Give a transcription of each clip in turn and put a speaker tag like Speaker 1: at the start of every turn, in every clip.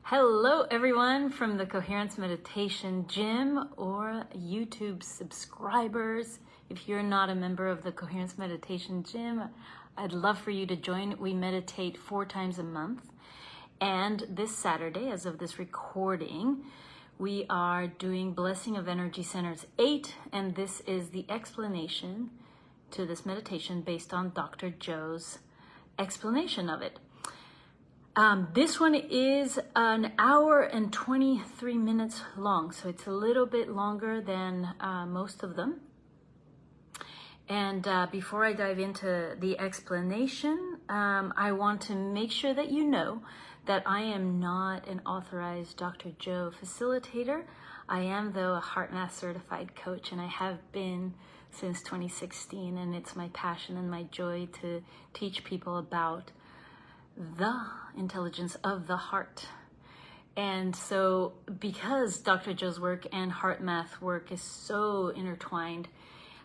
Speaker 1: Hello everyone from the Coherence Meditation Gym or YouTube subscribers. If you're not a member of the Coherence Meditation Gym, I'd love for you to join. We meditate 4 times a month. And this Saturday, as of this recording, we are doing Blessing of Energy Centers 8, and this is the explanation to this meditation based on Dr. Joe's explanation of it. This one is an hour and 23 minutes long, so it's a little bit longer than most of them. And before I dive into the explanation, I want to make sure that you know that I am not an authorized Dr. Joe facilitator. I am, though, a HeartMath certified coach, and I have been since 2016, and it's my passion and my joy to teach people about the intelligence of the heart. And so because Dr. Joe's work and HeartMath work is so intertwined,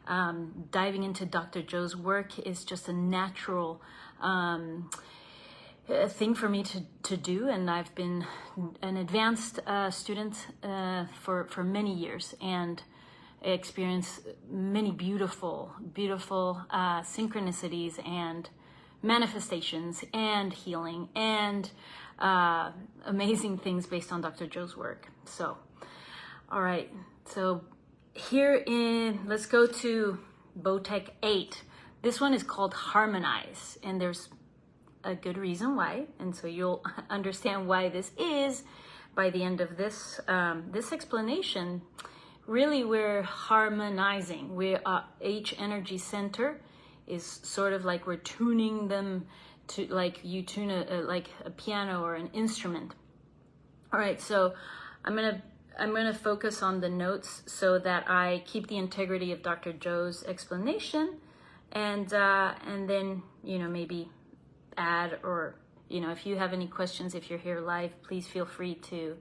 Speaker 1: diving into Dr. Joe's work is just a natural thing for me to do. And I've been an advanced student for many years and experienced many beautiful synchronicities and manifestations and healing and amazing things based on Dr. Joe's work. So, all right. So let's go to BOTEC 8. This one is called Harmonize, and there's a good reason why. And so you'll understand why this is by the end of this explanation. Really, we're harmonizing. Each energy center is sort of like we're tuning them to, like you tune like a piano or an instrument. All right, so I'm gonna focus on the notes so that I keep the integrity of Dr. Joe's explanation, and then maybe add, or if you have any questions, if you're here live, please feel free to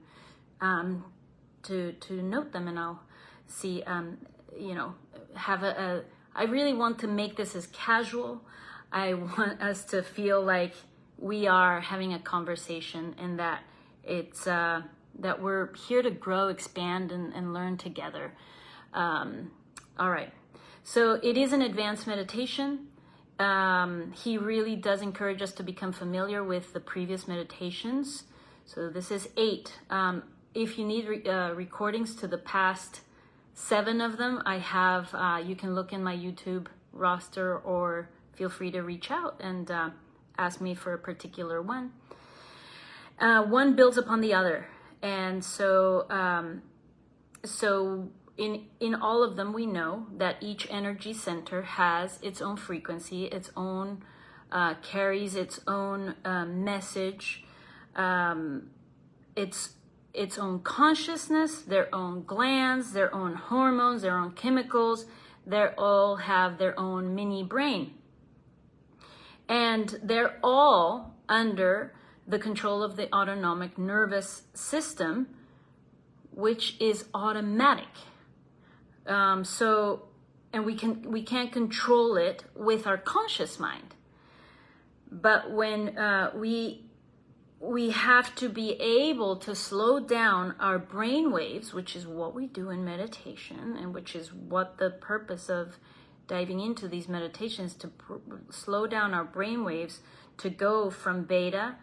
Speaker 1: note them, and I'll see I really want to make this as casual. I want us to feel like we are having a conversation, and that it's that we're here to grow, expand, and learn together. All right. So it is an advanced meditation. He really does encourage us to become familiar with the previous meditations. So this is 8. If you need recordings to the past 7 of them, I have, you can look in my YouTube roster, or feel free to reach out and ask me for a particular one. One builds upon the other. And so in all of them, we know that each energy center has its own frequency, its own, carries its own message, its own consciousness, their own glands, their own hormones, their own chemicals. They all have their own mini brain. And they're all under the control of the autonomic nervous system, which is automatic. And we can't control it with our conscious mind. But when we have to be able to slow down our brain waves, which is what we do in meditation, and which is what the purpose of diving into these meditations, to slow down our brain waves, to go from beta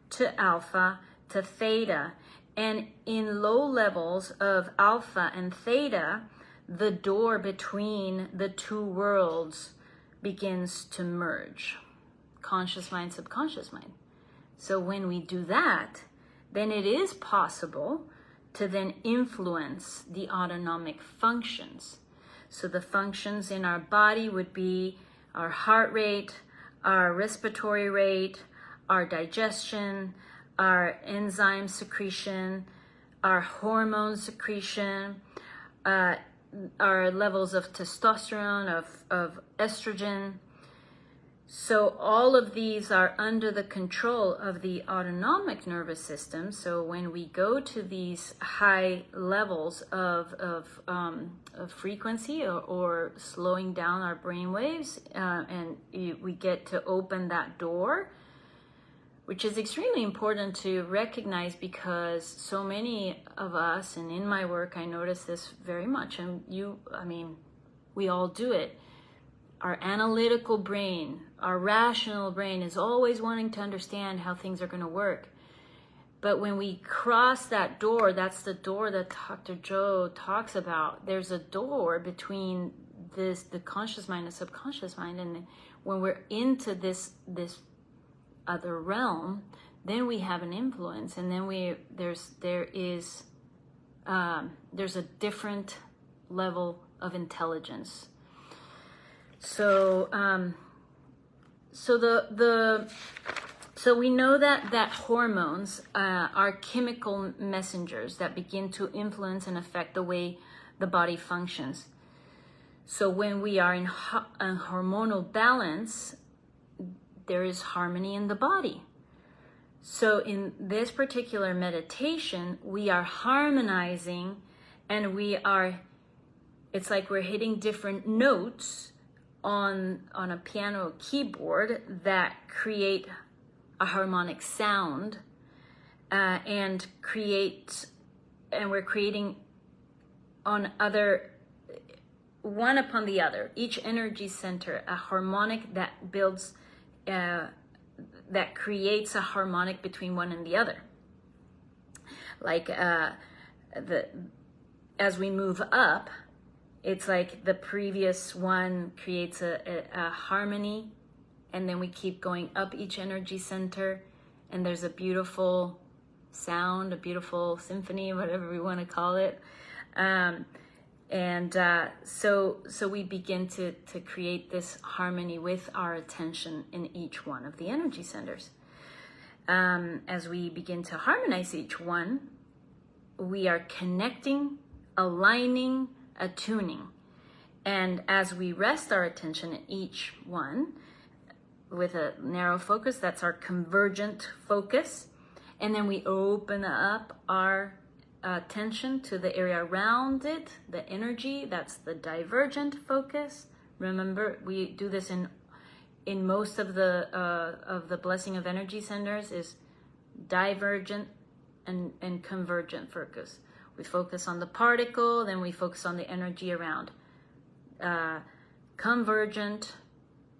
Speaker 1: to alpha to theta. And in low levels of alpha and theta, the door between the two worlds begins to merge. Conscious mind, subconscious mind. So when we do that, then it is possible to then influence the autonomic functions. So the functions in our body would be our heart rate, our respiratory rate, our digestion, our enzyme secretion, our hormone secretion, our levels of testosterone, of estrogen. So all of these are under the control of the autonomic nervous system. So when we go to these high levels of frequency, or slowing down our brain waves, and we get to open that door, which is extremely important to recognize, because so many of us, and in my work I notice this very much, and we all do it. Our analytical brain, our rational brain is always wanting to understand how things are going to work. But when we cross that door, that's the door that Dr. Joe talks about. There's a door between the conscious mind and subconscious mind, and when we're into this other realm, then we have an influence, and then there's a different level of intelligence. So So we know that hormones are chemical messengers that begin to influence and affect the way the body functions. So when we are in hormonal balance, there is harmony in the body. So in this particular meditation, we are harmonizing, and it's like we're hitting different notes on a piano keyboard that create a harmonic sound, and we're creating one upon the other, each energy center, a harmonic that builds, that creates a harmonic between one and the other. Like as we move up, it's like the previous one creates a harmony, and then we keep going up each energy center, and there's a beautiful sound, a beautiful symphony, whatever we want to call it. So we begin to create this harmony with our attention in each one of the energy centers. As we begin to harmonize each one, we are connecting, aligning, attuning. And as we rest our attention in each one with a narrow focus, that's our convergent focus. And then we open up our attention to the area around it, the energy, that's the divergent focus. Remember, we do this in most of the blessing of energy centers, is divergent and convergent focus. We focus on the particle, then we focus on the energy around. Convergent,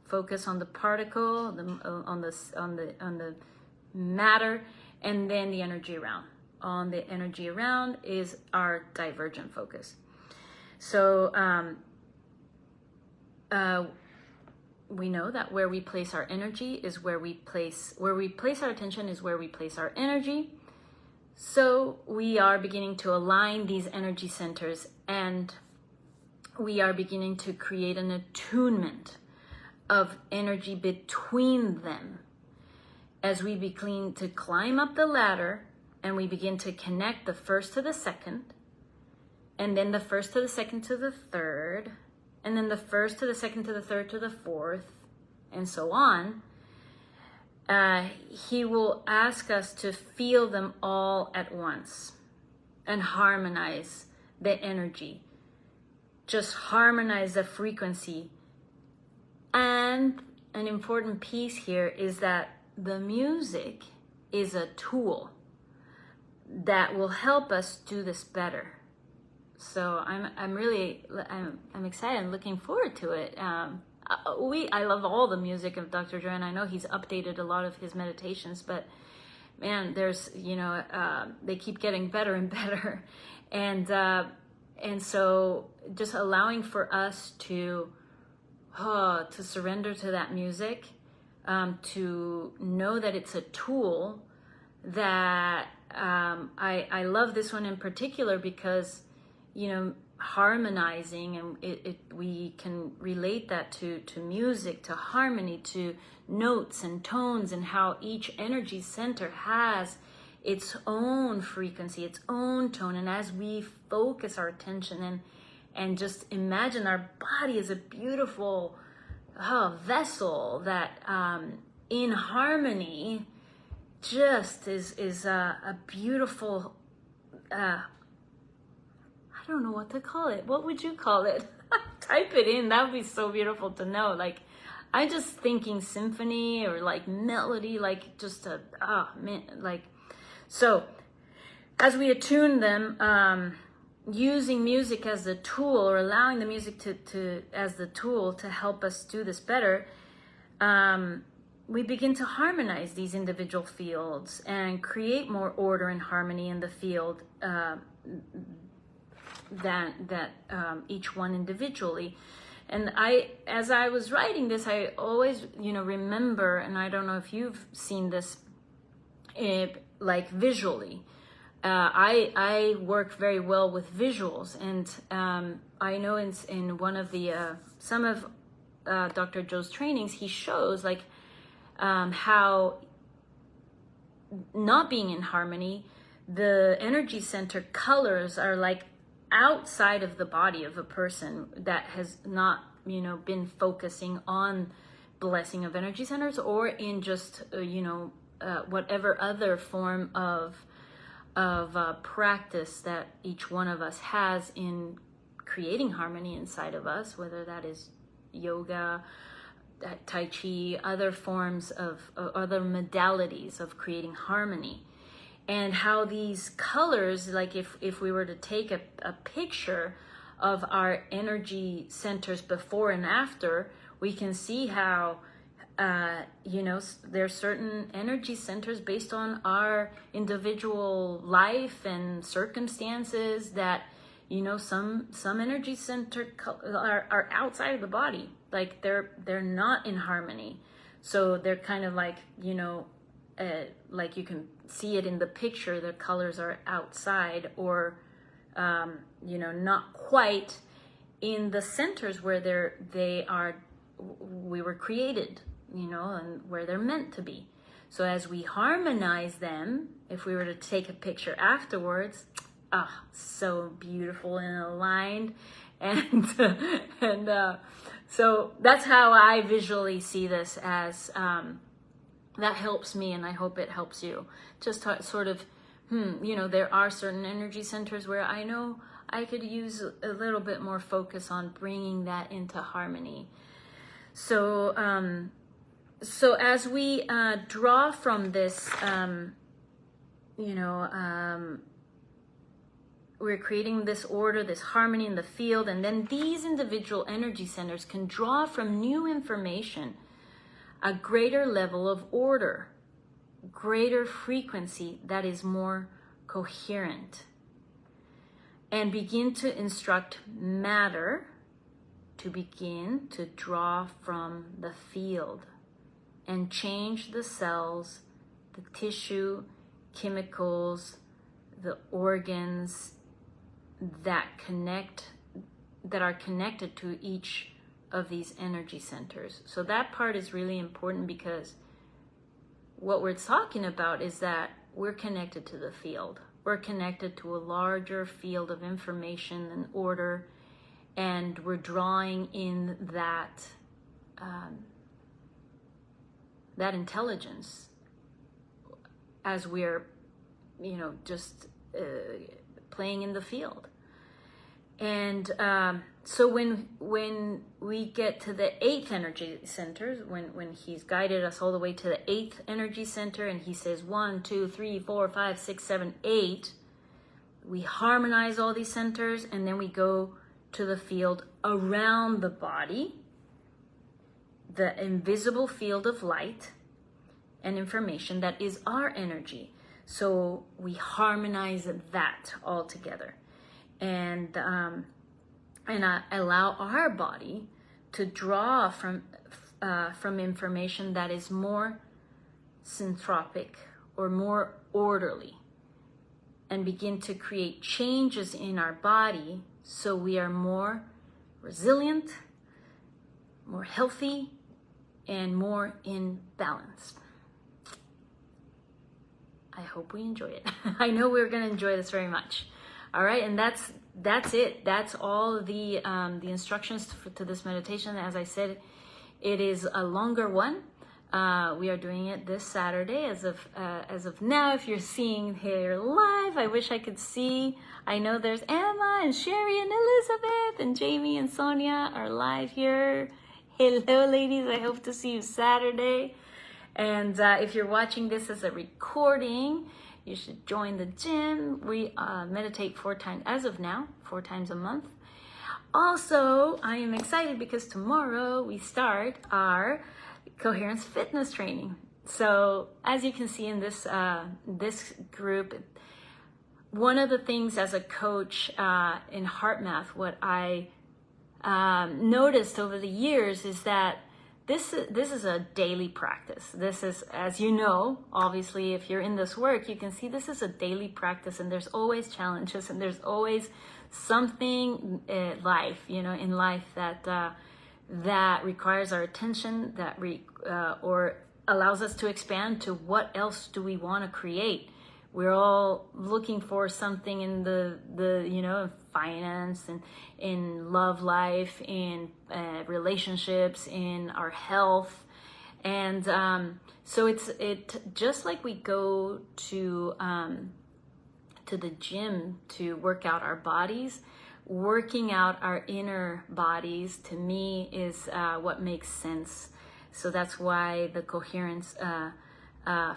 Speaker 1: focus on the particle, on the matter, and then the energy around. On the energy around is our divergent focus. So we know that where we place our energy is where we place our attention is where we place our energy. So we are beginning to align these energy centers, and we are beginning to create an attunement of energy between them as we begin to climb up the ladder, and we begin to connect the first to the second, and then the first to the second to the third, and then the first to the second to the third to the fourth, and so on. He will ask us to feel them all at once and harmonize the energy. Just harmonize the frequency. And an important piece here is that the music is a tool that will help us do this better. So I'm really excited. I'm looking forward to it. I love all the music of Dr. Joe, and I know he's updated a lot of his meditations, but man, there's, they keep getting better and better. And so just allowing for us to surrender to that music, to know that it's a tool that, I love this one in particular because, harmonizing, and we can relate that to music, to harmony, to notes and tones, and how each energy center has its own frequency, its own tone. And as we focus our attention and just imagine our body as a beautiful vessel that in harmony just is a beautiful, I don't know what to call it. What would you call it? Type it in. That would be so beautiful to know. Like I'm just thinking symphony or like melody, like just a, like, so as we attune them, using music as a tool, or allowing the music to as the tool to help us do this better, we begin to harmonize these individual fields and create more order and harmony in the field than each one individually. And as I was writing this, I always, remember, and I don't know if you've seen this, like visually. I work very well with visuals, and I know in one of the some of Dr. Joe's trainings, he shows like how not being in harmony, the energy center colors are like outside of the body of a person that has not, been focusing on blessing of energy centers, or in just, whatever other form of practice that each one of us has in creating harmony inside of us, whether that is yoga, Tai Chi, other forms of other modalities of creating harmony. And how these colors, like if we were to take a picture of our energy centers before and after, we can see how, there's certain energy centers based on our individual life and circumstances that, some energy center are outside of the body. Like they're not in harmony. So they're kind of like, like you can see it in the picture, the colors are outside, or not quite in the centers where we were created, and where they're meant to be. So as we harmonize them, if we were to take a picture afterwards, so beautiful and aligned, and so that's how I visually see this as. That helps me, and I hope it helps you. Just sort of, there are certain energy centers where I know I could use a little bit more focus on bringing that into harmony. So, so as we draw from this, we're creating this order, this harmony in the field, and then these individual energy centers can draw from new information a greater level of order, greater frequency that is more coherent, and begin to instruct matter to begin to draw from the field and change the cells, the tissue, chemicals, the organs that are connected to each of these energy centers. So that part is really important, because what we're talking about is that we're connected to the field. We're connected to a larger field of information and order, and we're drawing in that that intelligence as we're, just playing in the field. And so when we get to the 8th energy center, when he's guided us all the way to the 8th energy center, and he says 1, 2, 3, 4, 5, 6, 7, 8, we harmonize all these centers, and then we go to the field around the body, the invisible field of light and information that is our energy. So we harmonize that all together. And allow our body to draw from information that is more synthropic or more orderly, and begin to create changes in our body so we are more resilient, more healthy, and more in balance. I hope we enjoy it. I know we're going to enjoy this very much. All right, and that's it. That's all the instructions to this meditation. As I said, it is a longer one. We are doing it this Saturday as of now. If you're seeing here live, I wish I could see. I know there's Emma and Sherry and Elizabeth and Jamie and Sonia are live here. Hello, ladies. I hope to see you Saturday. And if you're watching this as a recording, you should join the gym. We meditate 4 times, as of now, 4 times a month. Also, I am excited because tomorrow we start our Coherence fitness training. So as you can see in this group, one of the things as a coach in HeartMath, what I noticed over the years is that this is a daily practice. This is, as you know, obviously, if you're in this work, you can see this is a daily practice, and there's always challenges, and there's always something in life that requires our attention, or allows us to expand to what else do we want to create. We're all looking for something in the finance and in love life, in relationships, in our health. And so it just like we go to the gym to work out our bodies, working out our inner bodies, to me, is what makes sense. So that's why the Coherence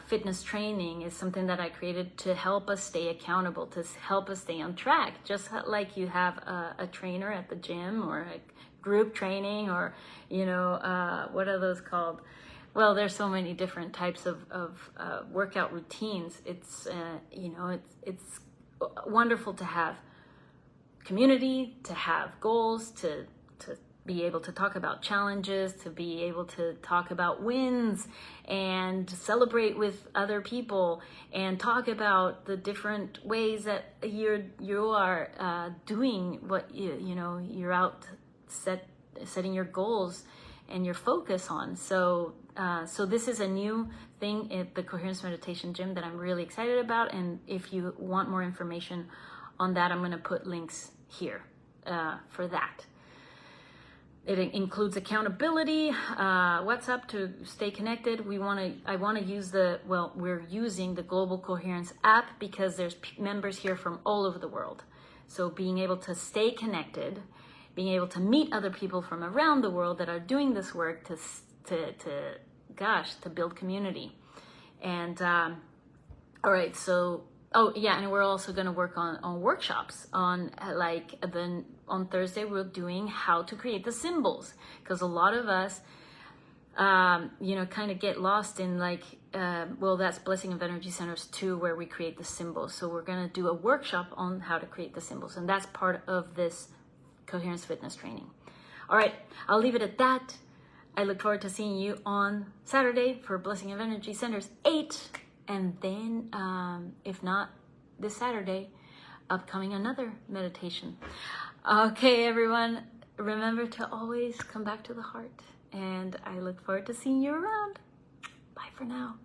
Speaker 1: fitness training is something that I created to help us stay accountable, to help us stay on track. Just like you have a trainer at the gym, or a group training, or what are those called? Well, there's so many different types of workout routines. It's it's wonderful to have community, to have goals, to be able to talk about challenges, to be able to talk about wins, and celebrate with other people, and talk about the different ways that you are doing what you're out setting your goals and your focus on. So this is a new thing at the Coherence Meditation Gym that I'm really excited about. And if you want more information on that, I'm going to put links here for that. It includes accountability, what's up to stay connected. We're using the Global Coherence app because there's members here from all over the world. So being able to stay connected, being able to meet other people from around the world that are doing this work to build community. And all right, so and we're also going to work on workshops on on Thursday. We're doing how to create the symbols, because a lot of us kind of get lost in that's Blessing of Energy Centers 2, where we create the symbols. So we're going to do a workshop on how to create the symbols, and that's part of this Coherence fitness training. All right, I'll leave it at that. I look forward to seeing you on Saturday for Blessing of Energy Centers 8. And then, if not this Saturday, upcoming another meditation. Okay, everyone, remember to always come back to the heart. And I look forward to seeing you around. Bye for now.